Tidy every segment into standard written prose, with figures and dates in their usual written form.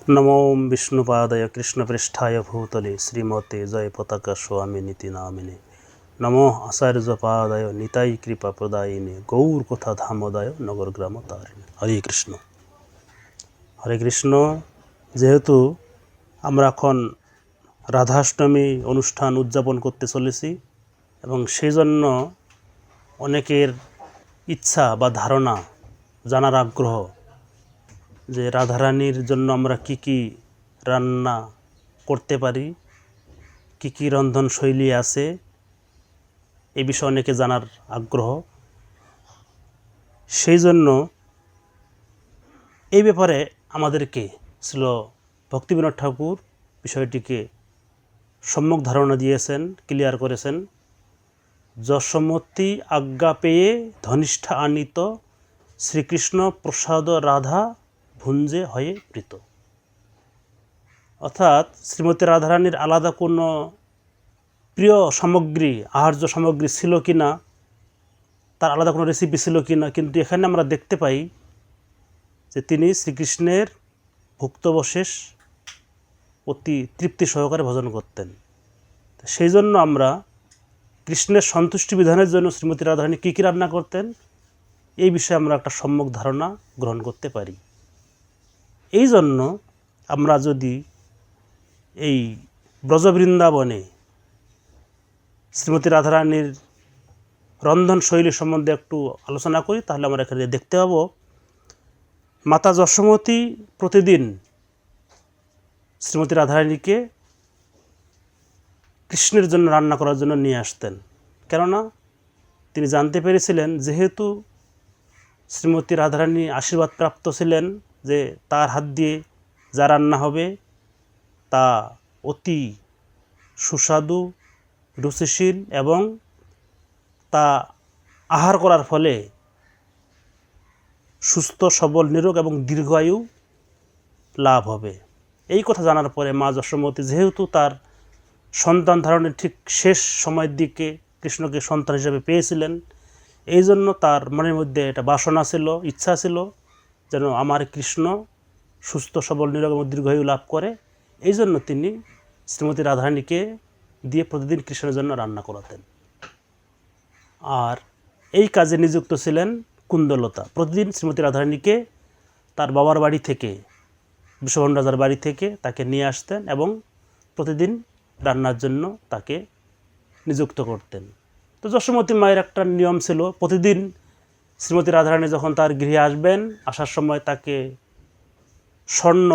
नमो विष्णुपादाय कृष्णपृष्ठाय भूतले श्रीमते जय पताका स्वामिनीति नामिने नमो आचार्यपादाय निताई कृपा प्रदायिने गौर कथा धामोदय नगर ग्राम तारिणी। हरे कृष्ण। जेहेतु আমরা এখন রাধাষ্টমী অনুষ্ঠান উদযাপন করতে চলেছি এবং সেই জন্য অনেকের ইচ্ছা বা ধারণা জানার আগ্রহ যে রাধারানীর জন্য আমরা কি কি রান্না করতে পারি, কি কি রন্ধন শৈলী আছে, এই বিষয়ে অনেকে জানার আগ্রহ। সেই জন্য এই ব্যাপারে আমাদেরকে ছিল ভক্তিবিনোদ ঠাকুর বিষয়টিকে সম্যক ধারণা দিয়েছেন, ক্লিয়ার করেছেন। যশোমতী আজ্ঞা পেয়ে ধনিষ্ঠা আনিত শ্রীকৃষ্ণ প্রসাদ রাধা ভুঞ্জে হয়ে প্রীত। অর্থাৎ শ্রীমতী রাধারানীর আলাদা কোনো প্রিয় সামগ্রী, আহার্য সামগ্রী ছিল কি না, তার আলাদা কোনো রেসিপি ছিল কি না, কিন্তু এখানে আমরা দেখতে পাই যে তিনি শ্রীকৃষ্ণের ভুক্তবশেষ অতি তৃপ্তি সহকারে ভোজন করতেন। সেই জন্য আমরা কৃষ্ণের সন্তুষ্টি বিধানের জন্য শ্রীমতী রাধারানী কী কী রান্না করতেন এই বিষয়ে আমরা একটা সম্যক ধারণা গ্রহণ করতে পারি। এই জন্য আমরা যদি এই ব্রজবৃন্দাবনে শ্রীমতী রাধারানীর রন্ধন শৈলী সম্বন্ধে একটু আলোচনা করি, তাহলে আমরা এখানে দেখতে পাবো মাতা যশোমতী প্রতিদিন শ্রীমতী রাধারানীকে কৃষ্ণের জন্য রান্না করার জন্য নিয়ে আসতেন। কেননা তিনি জানতে পেরেছিলেন যেহেতু শ্রীমতী রাধারানী আশীর্বাদ প্রাপ্ত ছিলেন যে তার হাত দিয়ে যা রান্না হবে তা অতি সুস্বাদু, রুচিশীল এবং তা আহার করার ফলে সুস্থ সবল নিরোগ এবং দীর্ঘায়ু লাভ হবে। এই কথা জানার পরে মা যশোমতী যেহেতু তার সন্তান ধারণের ঠিক শেষ সময়ের দিকে কৃষ্ণকে সন্তান হিসেবে পেয়েছিলেন, এই জন্য তার মনের মধ্যে একটা বাসনা ছিল, ইচ্ছা ছিল যেন আমার কৃষ্ণ সুস্থ সবল নিরোগ এবং দীর্ঘায়ু লাভ করে। এই জন্য তিনি শ্রীমতী রাধারানীকে দিয়ে প্রতিদিন কৃষ্ণের জন্য রান্না করাতেন। আর এই কাজে নিযুক্ত ছিলেন কুন্দলতা। প্রতিদিন শ্রীমতী রাধারানীকে তার বাবার বাড়ি থেকে, বিশ্ববন রাজার বাড়ি থেকে তাকে নিয়ে আসতেন এবং প্রতিদিন রান্নার জন্য তাকে নিযুক্ত করতেন। তো যশোমতী মায়ের একটা নিয়ম ছিল, প্রতিদিন শ্রীমতী রাধারানী যখন তার গৃহে আসবেন, আসার সময় তাকে স্বর্ণ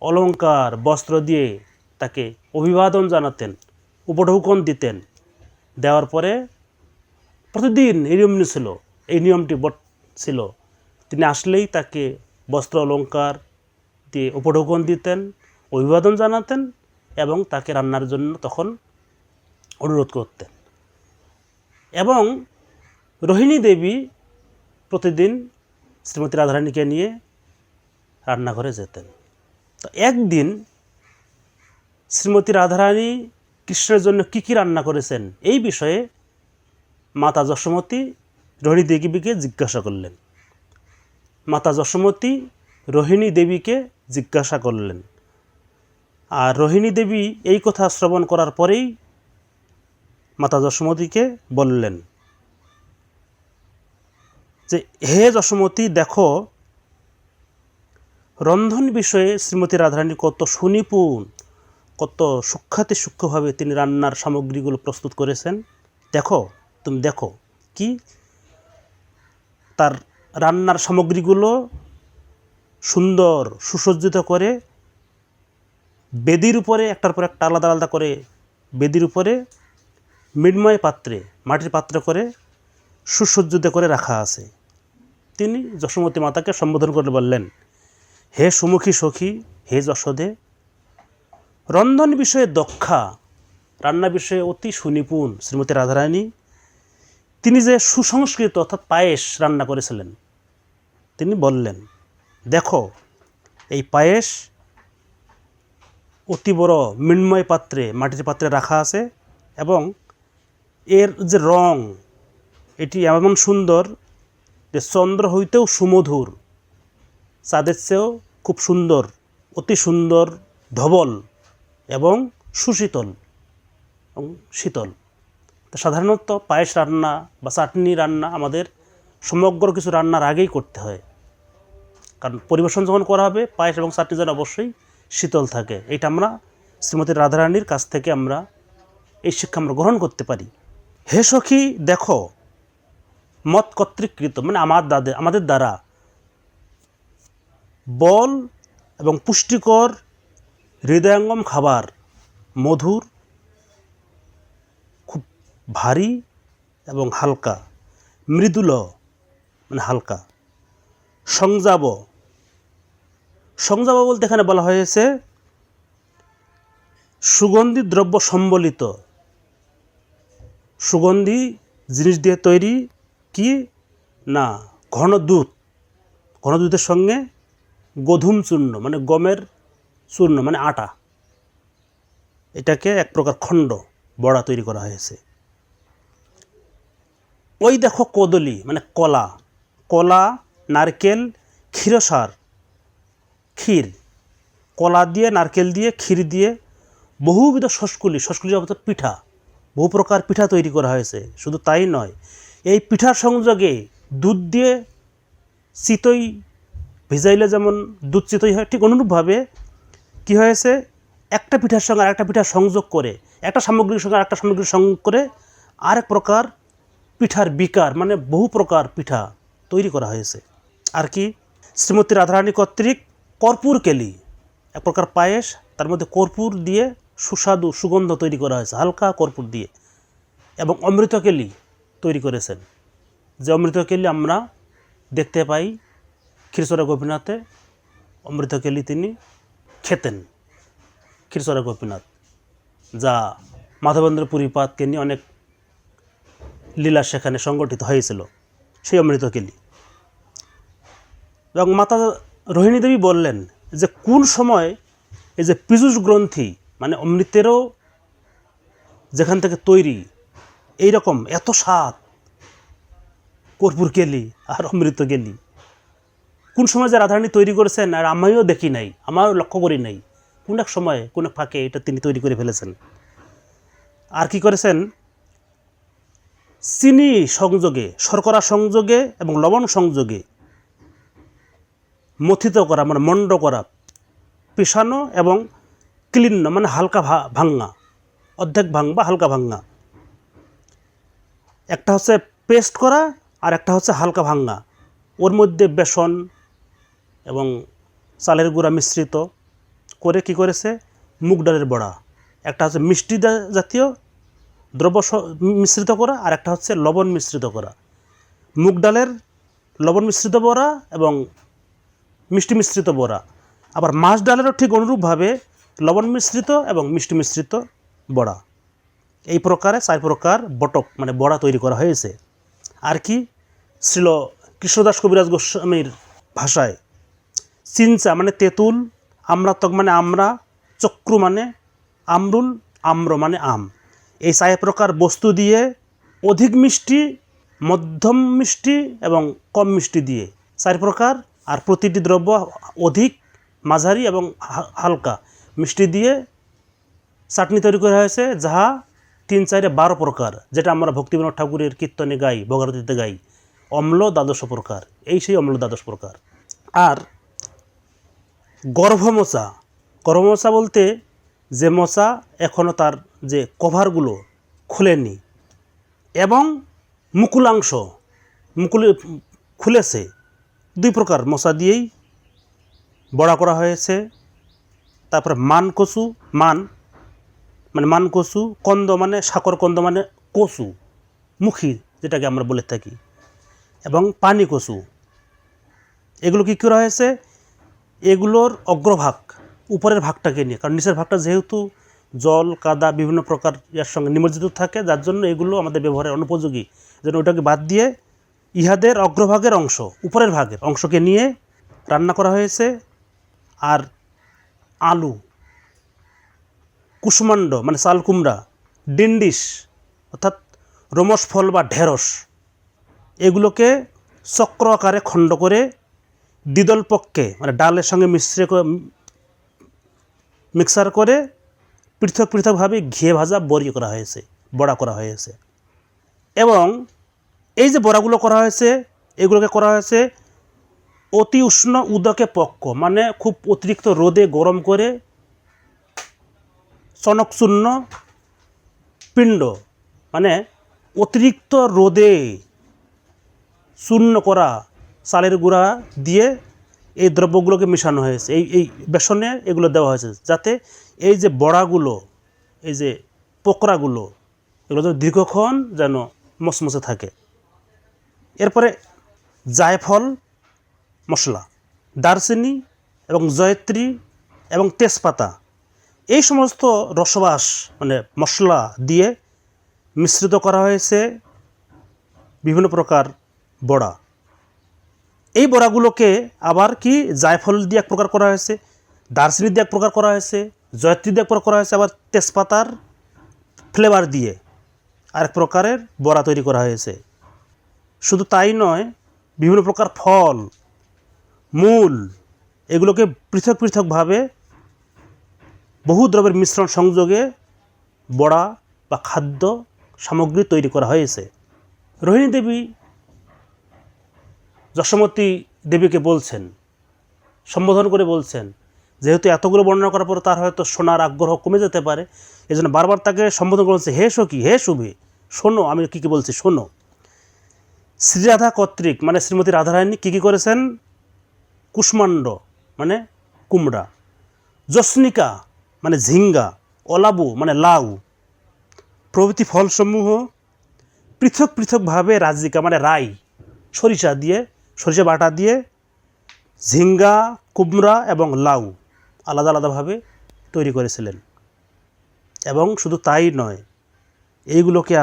অলংকার বস্ত্র দিয়ে তাকে অভিবাদন জানাতেন, উপঢৌকন দিতেন। দেওয়ার পরে প্রতিদিন এই নিয়ম ছিল, এই নিয়মটি ছিল তিনি আসলেই তাকে বস্ত্র অলংকার দিয়ে উপঢৌকন দিতেন, অভিবাদন জানাতেন এবং তাকে রান্নার জন্য তখন অনুরোধ করতেন। এবং রোহিণী দেবী প্রতিদিন শ্রীমতী রাধারানীকে নিয়ে রান্নাঘরে যেতেন। তো একদিন শ্রীমতী রাধারানী কৃষ্ণের জন্য কী কী রান্না করেছেন এই বিষয়ে মাতা যশোমতী রোহিণী দেবীকে জিজ্ঞাসা করলেন। মাতা যশোমতী রোহিণী দেবীকে জিজ্ঞাসা করলেন। আর রোহিণী দেবী এই কথা শ্রবণ করার পরেই মাতা যশোমতীকে বললেন যে হে যশোমতী, দেখো রন্ধন বিষয়ে শ্রীমতী রাধারানী কত সুনিপুণ, কত সূক্ষ্মাতি সূক্ষ্মভাবে তিনি রান্নার সামগ্রীগুলো প্রস্তুত করেছেন। দেখো, তুমি দেখো কি তার রান্নার সামগ্রীগুলো সুন্দর সুসজ্জিত করে বেদির উপরে একটার পর একটা আলাদা আলাদা করে বেদির উপরে মৃন্ময় পাত্রে, মাটির পাত্র করে সুসজ্জিত করে রাখা আছে। তিনি যশোমতী মাতাকে সম্বোধন করে বললেন, হে সুমুখী সখী, হে যশোদে, রন্ধন বিষয়ে দক্ষা, রান্না বিষয়ে অতি সুনিপুণ শ্রীমতী রাধারানী তিনি যে সুসংস্কৃত অর্থাৎ পায়েস রান্না করেছিলেন, তিনি বললেন দেখো এই পায়েস অতি বড় মৃন্ময় পাত্রে, মাটির পাত্রে রাখা আছে এবং এর যে রং এটি এমন সুন্দর যে চন্দ্র হইতেও সুমধুর, চাঁদের চেয়েও খুব সুন্দর অতি সুন্দর, ধবল এবং সুশীতল এবং শীতল। তো সাধারণত পায়েস রান্না বা চাটনি রান্না আমাদের সমগ্র কিছু রান্নার আগেই করতে হয়, কারণ পরিবেশন যখন করা হবে পায়েস এবং চাটনি যেন অবশ্যই শীতল থাকে। এটা আমরা শ্রীমতী রাধারানীর কাছ থেকে আমরা এই শিক্ষা আমরা গ্রহণ করতে পারি। হে সখী দেখো, মত কর্তৃকৃত মানে আমাদের দ্বারা বল এবং পুষ্টিকর হৃদয়ঙ্গম খাবার, মধুর, খুব ভারী এবং হালকা, মৃদুল মানে হালকা, সংযাব বলতে এখানে বলা হয়েছে সুগন্ধি দ্রব্য সম্বলিত, সুগন্ধি জিনিস দিয়ে তৈরি কি না ঘন দুধের সঙ্গে গোধূম চূর্ণ মানে গমের চূর্ণ মানে আটা, এটাকে এক প্রকার খণ্ড বড়া তৈরি করা হয়েছে। ওই দেখো কদলী মানে কলা, নারকেল, ক্ষীরসার ক্ষীর, কলা দিয়ে, নারকেল দিয়ে, ক্ষীর দিয়ে বহুবিধ শস্কুলি অর্থাৎ পিঠা, বহু প্রকার পিঠা তৈরি করা হয়েছে। শুধু তাই নয়, এই পিঠার সংযোগে দুধ দিয়ে চিতই ভিজাইলে যেমন দুধ চিতই হয়, ঠিক অনুরূপভাবে কী হয়েছে, একটা পিঠার সঙ্গে আরেকটা পিঠার সংযোগ করে, একটা সামগ্রীর সঙ্গে আরেকটা সামগ্রীর সংযোগ করে আরেক প্রকার পিঠার বিকার মানে বহু প্রকার পিঠা তৈরি করা হয়েছে। আর কি শ্রীমতী রাধারানী কর্তৃক কর্পূর কেলি, এক প্রকার পায়েস, তার মধ্যে কর্পূর দিয়ে সুস্বাদু সুগন্ধ তৈরি করা হয়েছে হালকা কর্পূর দিয়ে, এবং অমৃতকেলি তৈরি করেছেন। যে অমৃতকেলি আমরা দেখতে পাই ক্ষীরচোরা গোপীনাথে, অমৃতকেলি তিনি খেতেন ক্ষীরচোরা গোপীনাথ, যা মাধবেন্দ্র পুরীপাদকে নিয়ে অনেক লীলা সেখানে সংগঠিত হয়েছিল, সেই অমৃতকেলি। এবং মাতা রোহিণী দেবী বললেন যে কোন সময় এই যে পীযুষ গ্রন্থি মানে অমৃতেরও যেখান থেকে তৈরি এই রকম এত স্বাদ কর্পূর কেলি আর অমৃত কেলি, কোন সময় যে রাধারানী তৈরি করেছেন আর আমিও দেখি নাই, আমারও লক্ষ্য করি নাই, কোন এক সময় কোন এক ফাঁকে এটা তিনি তৈরি করে ফেলেছেন। আর কি করেছেন, চিনি সংযোগে, শর্করা সংযোগে এবং লবণ সংযোগে মথিত করা মানে মণ্ড করা, পিষানো এবং ক্লিন্ন মানে হালকা ভাঙ্গা, অর্ধেক ভাঙবা হালকা ভাঙ্গা, একটা হচ্ছে পেস্ট করা আর একটা হচ্ছে হালকা ভাঙ্গা, ওর মধ্যে বেসন এবং চালের গুঁড়া মিশ্রিত করে কি করেছে মুগ ডালের বড়া, একটা হচ্ছে মিষ্টি জাতীয় দ্রব্য মিশ্রিত করা আর একটা হচ্ছে লবণ মিশ্রিত করা, মুগ ডালের লবণ মিশ্রিত বড়া এবং মিষ্টি মিশ্রিত বড়া, আবার মাছ ডালেরও ঠিক অনুরূপভাবে লবণ মিশ্রিত এবং মিষ্টি মিশ্রিত বড়া। এই প্রকারে 4 প্রকার বটক মানে বড়া তৈরি করা হয়েছে। আর কি শ্রীল কৃষ্ণদাস কবিরাজ গোস্বামীর ভাষায় চিনচা মানে তেঁতুল, আমরাতক মানে আমরা, চক্রু মানে আমরুল, আম্র মানে আম, এই 4 প্রকার বস্তু দিয়ে অধিক মিষ্টি, মধ্যম মিষ্টি এবং কম মিষ্টি দিয়ে 4 প্রকার, আর প্রতিটি দ্রব্য অধিক, মাঝারি এবং হালকা মিষ্টি দিয়ে চাটনি তৈরি করা হয়েছে, যাহা 3, 4, 12 প্রকার, যেটা আমরা ভক্তিবিনোদ ঠাকুরের কীর্তনে গাই, ভোগারতিতে গাই, অম্ল 12 প্রকার, এই সেই অম্ল 12 প্রকার। আর গর্ভমোচা বলতে যে মোচা এখনও তার যে কভারগুলো খুলেনি এবং মুকুলাংশ খুলেছে, 2 প্রকার মোচা দিয়েই বড়া করা হয়েছে। তারপরে মানকচু, মানে মানকচু, কন্দ মানে সাকর কন্দ মানে কচু মুখী যেটাকে আমরা বলে থাকি, এবং পানি কচু, এগুলো কী করা হয়েছে, এগুলোর অগ্রভাগ উপরের ভাগটাকে নিয়ে, কারণ নিচের ভাগটা যেহেতু জল কাদা বিভিন্ন প্রকার এর সঙ্গে নিমজ্জিত থাকে, যার জন্য এগুলো আমাদের ব্যবহারের অনুপযোগী, যেন ওটাকে বাদ দিয়ে ইহাদের অগ্রভাগের অংশ উপরের ভাগের অংশকে নিয়ে রান্না করা হয়েছে। আর আলু, কুসুমাণ্ড মানে চাল কুমড়া, ডিন্ডিস অর্থাৎ রোমস ফল বা ঢেঁড়স, এগুলোকে চক্র আকারে খণ্ড করে দ্বিদল পক্ষে মানে ডালের সঙ্গে মিক্সার করে পৃথক পৃথকভাবে ঘিয়ে ভাজা বড়া করা হয়েছে। এবং এই যে বড়াগুলো করা হয়েছে, এগুলোকে করা হয়েছে অতি উষ্ণ উদকে পক্ক, মানে খুব অতিরিক্ত রোদে গরম করে চনকচূর্ণ পিণ্ড, মানে অতিরিক্ত রোদে চূর্ণ করা চালের গুঁড়া দিয়ে এই দ্রব্যগুলোকে মেশানো হয়েছে, এই বেসনে এগুলো দেওয়া হয়েছে, যাতে এই যে বড়াগুলো, এই যে পকোড়াগুলো, এগুলো যেন দীর্ঘক্ষণ যেন মচমচে থাকে। এরপরে জায়ফল মশলা, দারচিনি এবং জয়ত্রী এবং তেজপাতা, এই সমস্ত রসবাস মানে মশলা দিয়ে মিশ্রিত করা হয়েছে বিভিন্ন প্রকার বড়া। এই বড়াগুলোকে আবার কি জায়ফল দিয়ে এক প্রকার করা হয়েছে, দারচিনি দিয়ে এক প্রকার করা হয়েছে, জয়ত্রী দিয়ে এক প্রকার করা হয়েছে, আবার তেজপাতার ফ্লেভার দিয়ে আরেক প্রকারের বড়া তৈরি করা হয়েছে। শুধু তাই নয়, বিভিন্ন প্রকার ফল, মূল, এগুলোকে পৃথক পৃথকভাবে বহু দ্রব্যের মিশ্রণ সংযোগে বড়া বা খাদ্য সামগ্রী তৈরি করা হয়েছে। রোহিণী দেবী যশোমতী দেবীকে বলছেন, সম্বোধন করে বলছেন, যেহেতু এতগুলো বর্ণনা করার পর তার হয়তো শোনার আগ্রহ কমে যেতে পারে, এই জন্য বারবার তাকে সম্বোধন করেছে, হে সখী, হে শুভে, শোনো আমি কী কী বলছি শোনো। শ্রীরাধা কর্তৃক মানে শ্রীমতী রাধারানী কী কী করেছেন? কুষ্মাণ্ড মানে কুমড়া, জস্নিকা মানে ঝিঙ্গা, অলাবু মানে লাউ প্রভৃতি ফলসমূহ পৃথক পৃথকভাবে রাজিকা মানে রাই, সরিষা বাটা দিয়ে ঝিঙ্গা, কুমড়া এবং লাউ আলাদা আলাদাভাবে তৈরি করেছিলেন। এবং শুধু তাই নয়, এইগুলোকে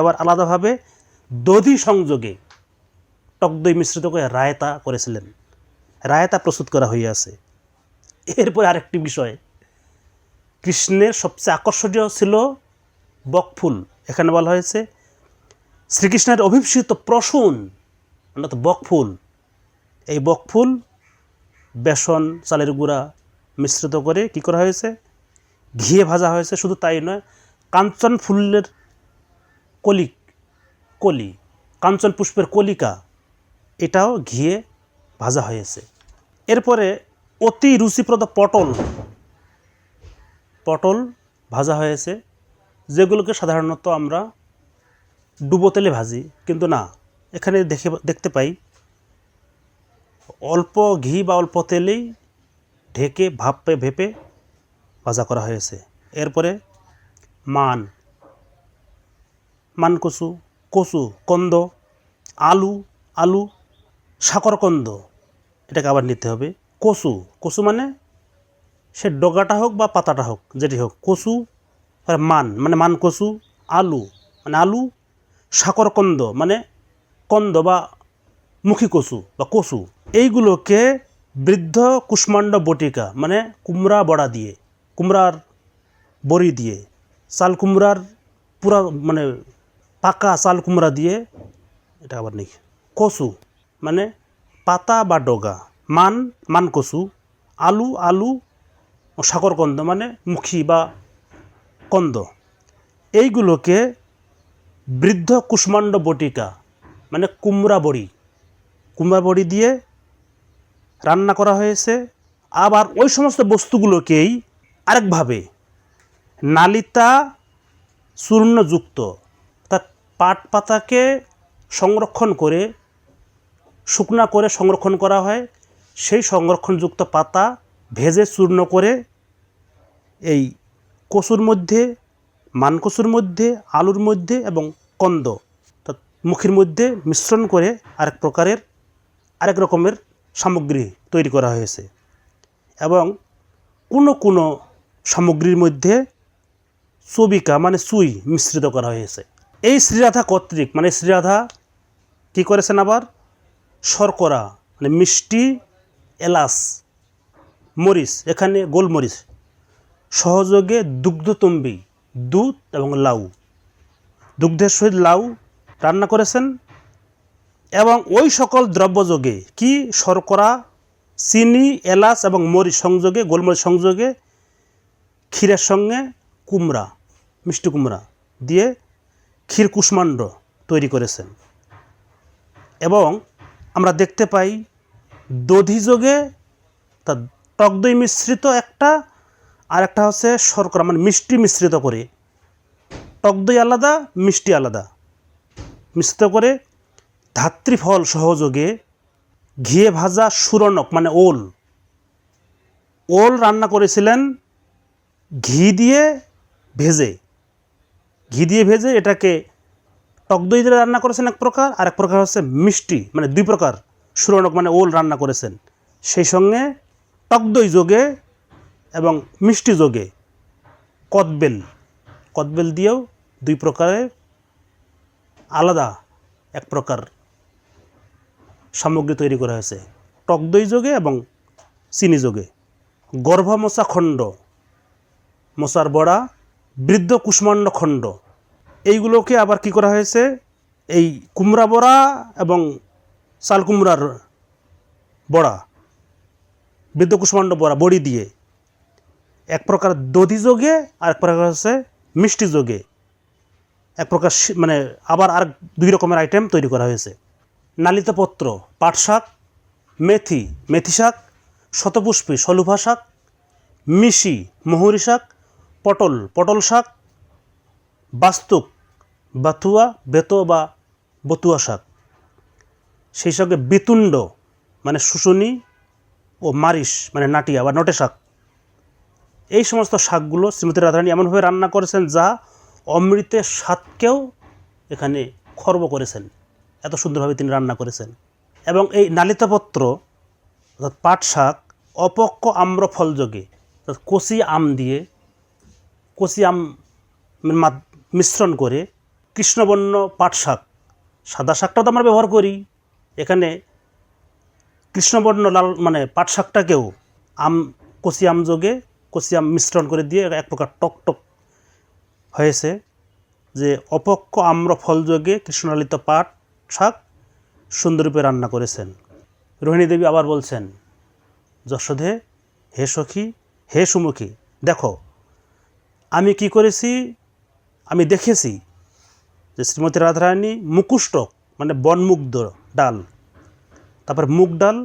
আবার আলাদাভাবে দধি সংযোগে টক দই মিশ্রিত করে রায়তা করেছিলেন, রায়তা প্রস্তুত করা হইয়াছে। এরপর আরেকটি বিষয়, কৃষ্ণের সবচেয়ে আকর্ষণীয় ছিল বকফুল। এখানে বলা হয়েছে শ্রীকৃষ্ণের অভিষিক্ত প্রসূন অর্থাৎ বকফুল। এই বকফুল বেসন, চালের গুঁড়া মিশ্রিত করে কি করা হয়েছে? ঘিয়ে ভাজা হয়েছে। শুধু তাই নয়, কাঞ্চন ফুলের কলি, কাঞ্চন পুষ্পের কলিকা, এটাও ঘিয়ে ভাজা হয়েছে। এরপরে অতি রুচিপ্রদ পটল ভাজা হয়েছে, যেগুলোকে সাধারণত আমরা ডুবো তেলে ভাজি, কিন্তু না, এখানে দেখতে পাই অল্প ঘি বা অল্প তেলেই ঢেকে ভেপে ভাজা করা হয়েছে। এরপরে কচু, কন্দ, আলু, শাকরকন্দ, এটাকে আবার নিতে হবে। কচু মানে সে ডগাটা হোক বা পাতাটা হোক, যেটি হোক, কচু, মানে মান কচু, আলু মানে আলু, শাকরকন্দ মানে কন্দ বা মুখী কচু বা কচু, এইগুলোকে বৃদ্ধ কুষ্মাণ্ড বটিকা মানে কুমড়ার বড়ি দিয়ে, চাল কুমড়ার পুরা মানে পাকা চাল কুমড়া দিয়ে, এটা আবার নেই, কচু মানে পাতা বা ডগা, মান কচু, আলু ও শাকরকন্দ মানে মুখী বা কন্দ, এইগুলোকে বৃদ্ধ কুষ্মাণ্ড বটিকা মানে কুমড়া বড়ি দিয়ে রান্না করা হয়েছে। আবার ওই সমস্ত বস্তুগুলোকেই আরেকভাবে নালিতা চূর্ণযুক্ত, অর্থাৎ পাট পাতাকে সংরক্ষণ করে শুকনা করে সংরক্ষণ করা হয়, সেই সংরক্ষণযুক্ত পাতা ভেজে চূর্ণ করে এই কচুর মধ্যে, মানকচুর মধ্যে, আলুর মধ্যে এবং কন্দ অর্থাৎ মুখির মধ্যে মিশ্রণ করে আরেক রকমের সামগ্রী তৈরি করা হয়েছে। এবং কোনো সামগ্রীর মধ্যে চবিকা মানে চুই মিশ্রিত করা হয়েছে। এই শ্রীরাধা কর্তৃক মানে শ্রীরাধা কী করেছেন? আবার শর্করা মানে মিষ্টি, এলাচ, মরিচ, এখানে গোলমরিচ সহযোগে দুগ্ধতম্বী, দুধ এবং লাউ, দুগ্ধের সহিত লাউ রান্না করেছেন। এবং ওই সকল দ্রব্যযোগে কি শর্করা চিনি, এলাচ এবং মরিচ সংযোগে, গোলমরিচ সংযোগে ক্ষীরের সঙ্গে কুমড়া, মিষ্টি কুমড়া দিয়ে ক্ষীর কুষ্মাণ্ড তৈরি করেছেন। এবং আমরা দেখতে পাই দধিযোগে তা টক দই মিশ্রিত একটা, আর একটা হচ্ছে শর্করা মানে মিষ্টি মিশ্রিত করে, টক দই আলাদা মিষ্টি আলাদা মিশ্রিত করে ধাত্রীফল সহযোগে ঘিয়ে ভাজা সুরনক মানে ওল রান্না করেছিলেন ঘি দিয়ে ভেজে এটাকে টক দই দিয়ে রান্না করেছেন এক প্রকার, আর এক প্রকার হচ্ছে মিষ্টি মানে দুই প্রকার সুরনক মানে ওল রান্না করেছেন। সেই সঙ্গে টক দই যোগে এবং মিষ্টি যোগে কদবেল দিয়েও দুই প্রকারের আলাদা এক প্রকার সামগ্রী তৈরি করা হয়েছে, টক দই যোগে এবং চিনি যোগে। গর্ভ মোচা খণ্ড, মোচার বড়া, বৃদ্ধ কুষ্মাণ্ড খণ্ড, এইগুলোকে আবার কি করা হয়েছে, এই কুমড়া বড়া এবং চাল কুমড়ার বড়া, বৃদ্ধ কুষ্মাণ্ড বড়া বড়ি দিয়ে এক প্রকার দধি যোগে আর এক প্রকার হচ্ছে মিষ্টি যোগে এক প্রকার মানে আবার আর দুই রকমের আইটেম তৈরি করা হয়েছে। নালিতাপত্র, পাট শাক, মেথি শাক, শতপুষ্পী শলুভা শাক, মিশি মহুরি শাক, পটল শাক, বাস্তুক বেতো বা বতুয়া শাক, সেই সঙ্গে বিতুণ্ড মানে শুশুনি ও মারিশ মানে নাটিয়া বা নটে শাক। এই সমস্ত শাকগুলো শ্রীমতী রাধারানী এমনভাবে রান্না করেছেন যা অমৃতের স্বাদকেও এখানে খর্ব করেছেন, এত সুন্দরভাবে তিনি রান্না করেছেন। এবং এই নালিতাপত্র অর্থাৎ পাট শাক অপক্ক আম্রফল যোগে অর্থাৎ কচি আম মিশ্রণ করে কৃষ্ণবর্ণ পাট শাক, সাদা শাকটাও তো আমরা ব্যবহার করি, এখানে কৃষ্ণবর্ণ লাল মানে পাট শাকটাকেও কচি আম মিশ্রণ করে দিয়ে এক প্রকার টক হয়েছে, যে অপক্ক আম্রফল যোগে কৃষ্ণলালিত পাট শাক সুন্দররূপে রান্না করেছেন। রোহিণী দেবী আবার বলছেন, যশোদে হে সখী হে সুমুখী, দেখো আমি কি করেছি, আমি দেখেছি যে শ্রীমতী রাধারানী মুকুষ্টক মানে বনমুগ্ধ ডাল, তারপরে মুগ ডাল,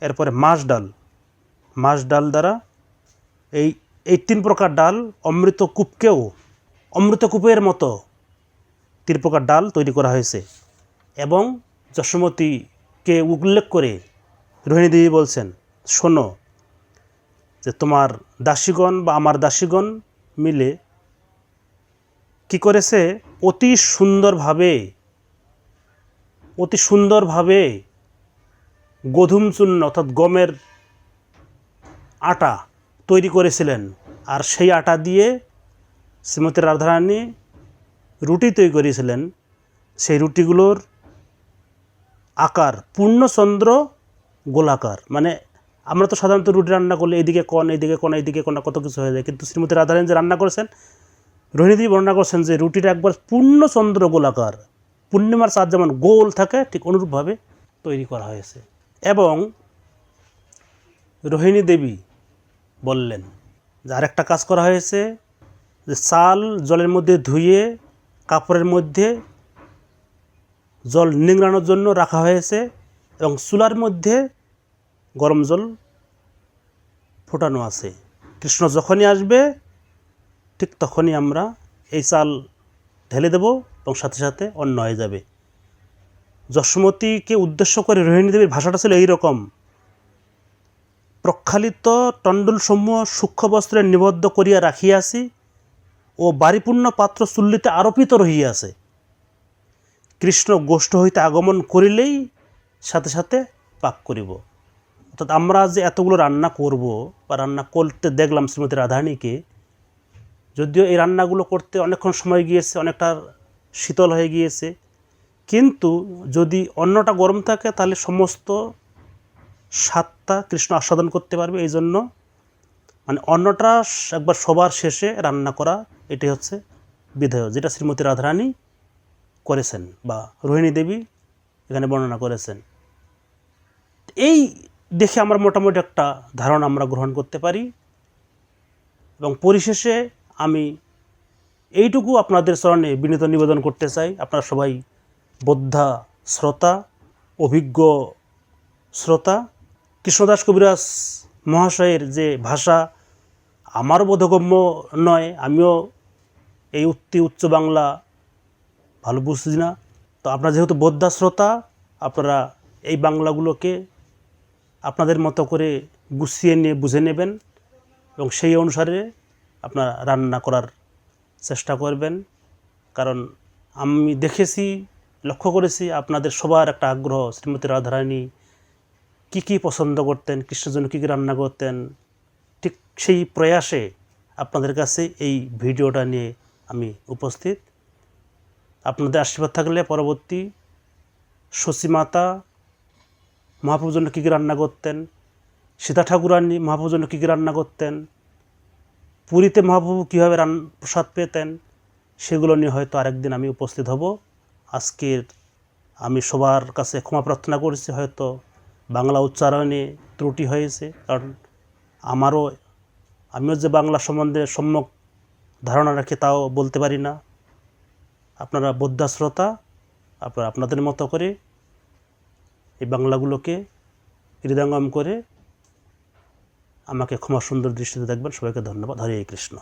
এরপরে মাছ ডাল দ্বারা এই তিন প্রকার ডাল অমৃতকূপের মতো তিন প্রকার ডাল তৈরি করা হয়েছে। এবং যশোমতীকে উল্লেখ করে রোহিণী দেবী বলছেন, শোনো যে তোমার দাসীগণ বা আমার দাসীগণ মিলে কি করেছে, অতি সুন্দরভাবে গোধূম চূর্ণ অর্থাৎ গমের আটা তৈরি করেছিলেন, আর সেই আটা দিয়ে শ্রীমতী রাধারানী রুটি তৈরি করেছিলেন। সেই রুটিগুলোর আকার পূর্ণচন্দ্র গোলাকার, মানে আমরা তো সাধারণত রুটি রান্না করলে এদিকে কোণ কত কিছু হয়ে যায়, কিন্তু শ্রীমতী রাধারানী যে রান্না করেছেন, রোহিণীদেবী বর্ণনা করছেন যে রুটিটা একবার পূর্ণচন্দ্র গোলাকার, পূর্ণিমার চাঁদ যেমন গোল থাকে ঠিক অনুরূপভাবে তৈরি করা হয়েছে। এবং রোহিণী দেবী বললেন যে আরেকটা কাজ করা হয়েছে, যে চাল জলের মধ্যে ধুয়ে কাপড়ের মধ্যে জল নিংড়ানোর জন্য রাখা হয়েছে, এবং চুলার মধ্যে গরম জল ফোটানো আছে। কৃষ্ণ যখনই আসবে ঠিক তখনই আমরা এই চাল ঢেলে দেব এবং সাথে সাথে অন্ন হয়ে যাবে। যশোমতীকে উদ্দেশ্য করে রোহিণী দেবীর ভাষাটা ছিল এইরকম, প্রক্ষালিত টণ্ডুলসমূহ সূক্ষ্ম বস্ত্রে নিবদ্ধ করিয়া রাখিয়াছি ও বারিপূর্ণ পাত্র চুল্লিতে আরোপিত রহিয়াছে, কৃষ্ণ গোষ্ঠ হইতে আগমন করিলেই সাথে সাথে পাক করিব। অর্থাৎ আমরা যে এতগুলো রান্না করব বা রান্না করতে দেখলাম শ্রীমতী রাধারানীকে, যদিও এই রান্নাগুলো করতে অনেকক্ষণ সময় গিয়েছে, অনেকটা শীতল হয়ে গিয়েছে, কিন্তু যদি অন্নটা গরম থাকে তাহলে সমস্ত স্বাদটা কৃষ্ণ আস্বাদন করতে পারবে। এই জন্য মানে অন্নটা একবার সবার শেষে রান্না করা, এটাই হচ্ছে বিধেয়, যেটা শ্রীমতী রাধারানী করেছেন বা রোহিণী দেবী এখানে বর্ণনা করেছেন। এই দেখে আমরা মোটামুটি একটা ধারণা আমরা গ্রহণ করতে পারি। এবং পরিশেষে আমি এইটুকু আপনাদের চরণে বিনীত নিবেদন করতে চাই, আপনারা সবাই বোদ্ধা শ্রোতা, অভিজ্ঞ শ্রোতা। কৃষ্ণদাস কবিরাজ মহাশয়ের যে ভাষা আমারও বোধগম্য নয়, আমিও এই উচ্চ বাংলা ভালো বুঝছি না। তো আপনারা যেহেতু বোদ্ধা শ্রোতা, আপনারা এই বাংলাগুলোকে আপনাদের মতো করে গুছিয়ে নিয়ে বুঝে নেবেন এবং সেই অনুসারে আপনারা রান্না করার চেষ্টা করবেন। কারণ আমি দেখেছি, লক্ষ্য করেছি আপনাদের সবার একটা আগ্রহ, শ্রীমতী রাধারানী কী পছন্দ করতেন, কৃষ্ণের জন্য কী রান্না করতেন। ঠিক সেই প্রয়াসে আপনাদের কাছে এই ভিডিওটা নিয়ে আমি উপস্থিত। আপনাদের আশীর্বাদ থাকলে পরবর্তী শচীমাতা মহাপ্রভুর জন্য কী রান্না করতেন, সীতা ঠাকুরানী মহাপ্রভুর জন্য কী রান্না করতেন, পুরীতে মহাপ্রভু কীভাবে প্রসাদ পেতেন, সেগুলো নিয়ে হয়তো আরেকদিন আমি উপস্থিত হব। আজকের আমি সবার কাছে ক্ষমা প্রার্থনা করছি, হয়তো বাংলা উচ্চারণে ত্রুটি হয়েছে, কারণ আমিও যে বাংলা সম্বন্ধে সম্যক ধারণা রাখি তাও বলতে পারি না। আপনারা বোদ্ধা শ্রোতা, আপনারা আপনাদের মতো করে এই বাংলাগুলোকে হৃদয়ঙ্গম করে আমাকে ক্ষমা সুন্দর দৃষ্টিতে দেখবেন। সবাইকে ধন্যবাদ। হরে Krishna.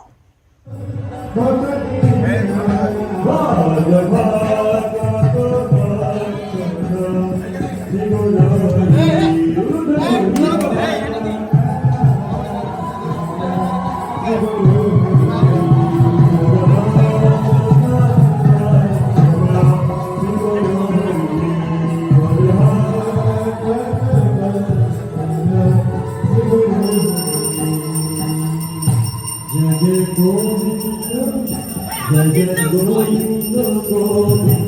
Jai Jai Govinda, Jai Jai Govinda, Govinda.